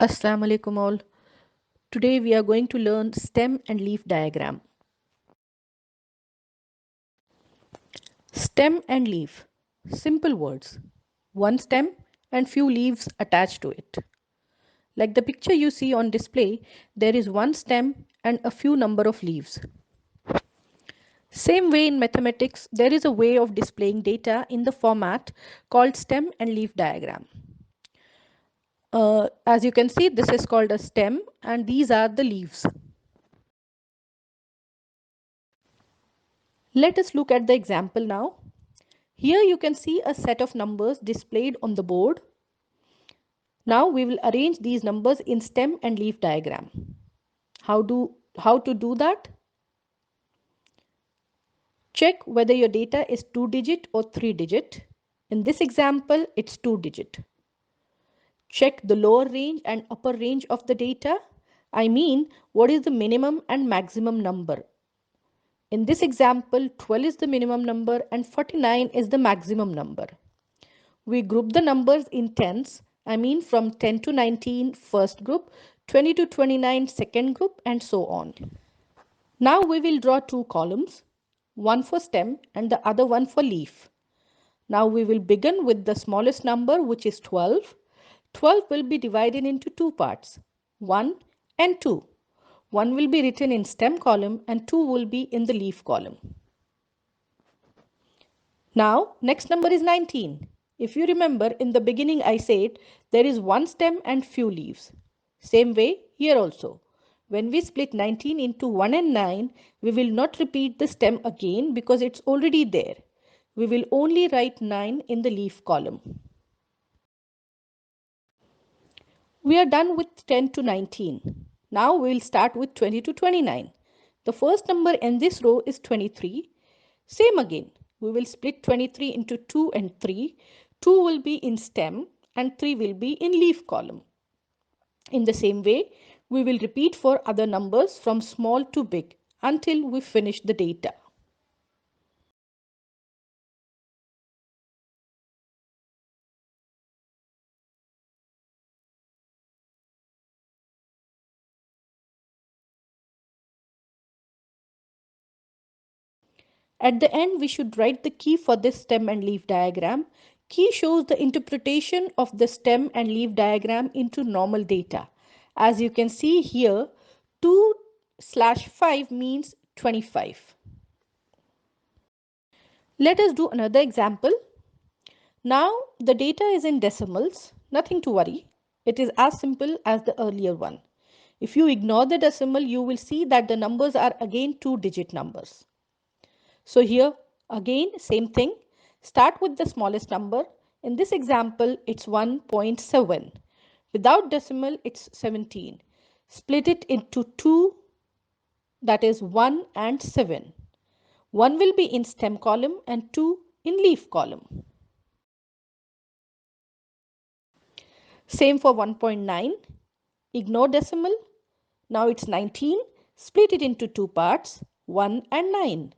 Assalamu alaikum all. Today we are going to learn stem and leaf diagram. Stem and leaf. Simple words. One stem and few leaves attached to it. Like the picture you see on display, there is one stem and a few number of leaves. Same way in mathematics, there is a way of displaying data in the format called stem and leaf diagram. As you can see, this is called a stem and these are the leaves. Let us look at the example now. Here you can see a set of numbers displayed on the board. Now we will arrange these numbers in stem and leaf diagram. How to do that? Check whether your data is 2-digit or 3-digit. In this example, it's 2-digit. Check the lower range and upper range of the data. I mean, what is the minimum and maximum number? In this example, 12 is the minimum number and 49 is the maximum number. We group the numbers in tens, I mean from 10 to 19 first group, 20 to 29 second group, and so on. Now we will draw two columns, one for stem and the other one for leaf. Now we will begin with the smallest number, which is 12. 12 will be divided into two parts, 1 and 2. 1 will be written in stem column and 2 will be in the leaf column. Now, next number is 19. If you remember, in the beginning I said there is one stem and few leaves. Same way here also. When we split 19 into 1 and 9, we will not repeat the stem again because it's already there. We will only write 9 in the leaf column. We are done with 10 to 19. Now we will start with 20 to 29. The first number in this row is 23. Same again. We will split 23 into 2 and 3. 2 will be in stem and 3 will be in leaf column. In the same way, we will repeat for other numbers from small to big until we finish the data. At the end, we should write the key for this stem and leaf diagram. Key shows the interpretation of the stem and leaf diagram into normal data. As you can see here, 2/5 means 25. Let us do another example. Now the data is in decimals, nothing to worry. It is as simple as the earlier one. If you ignore the decimal, you will see that the numbers are again 2-digit numbers. So here again same thing. Start with the smallest number. In this example, it's 1.7. Without decimal, it's 17. Split it into 2, that is 1 and 7. 1 will be in stem column and 2 in leaf column. Same for 1.9. Ignore decimal. Now it's 19. Split it into two parts, 1 and 9.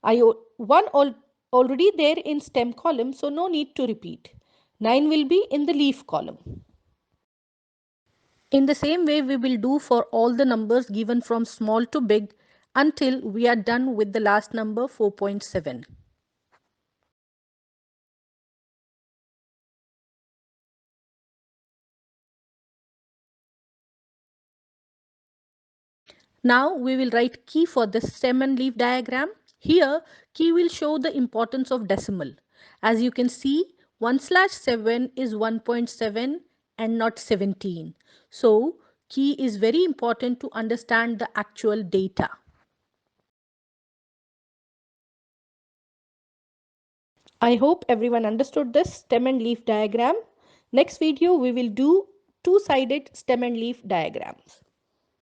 1 already there in stem column, so no need to repeat. 9 will be in the leaf column. In the same way, we will do for all the numbers given from small to big until we are done with the last number 4.7. Now we will write key for the stem and leaf diagram. Here, key will show the importance of decimal. As you can see, 1/7 is 1.7 and not 17. So, key is very important to understand the actual data. I hope everyone understood this stem and leaf diagram. Next video, we will do two-sided stem and leaf diagrams.